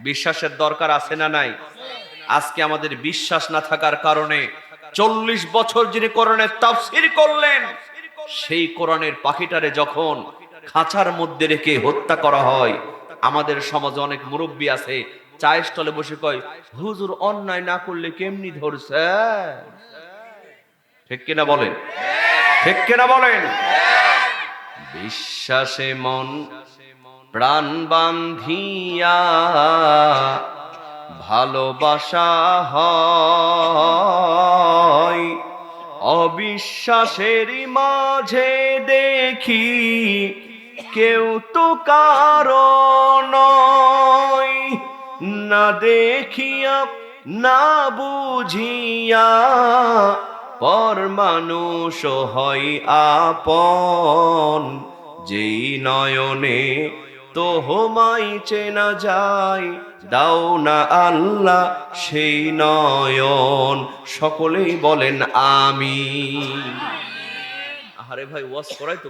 বিশ্বাসের দরকার আছে না নাই? আজকে আমাদের বিশ্বাস না থাকার কারণে 40 বছর যিনি কোরআনের তাফসীর করলেন, সেই কোরআনের পাখিটারে যখন খাঁচার মধ্যে রেখে হত্যা করা হয়, আমাদের সমাজে অনেক মুরব্বী আছে চায়ের স্টলে বসে কয়, হুজুর অন্যায় না করলে কেমনি ধরছে? ঠিক কিনা বলেন? ঠিক কিনা বলেন? বিশ্বাসে মন প্রাণ বান্ধিয়া ভালোবাসা হয়, অবিশ্বাসের মাঝে দেখি কেউ তো কারো নয়, না দেখিয়া না বুঝিয়া পর মানুষ হয় আপন, যেই নয়নে তোহমাই চেনা যায়, দাও না আল্লাহ সেই নয়ন। সকলেই বলেন আমিন। আরে ভাই ওয়াজ করাই তো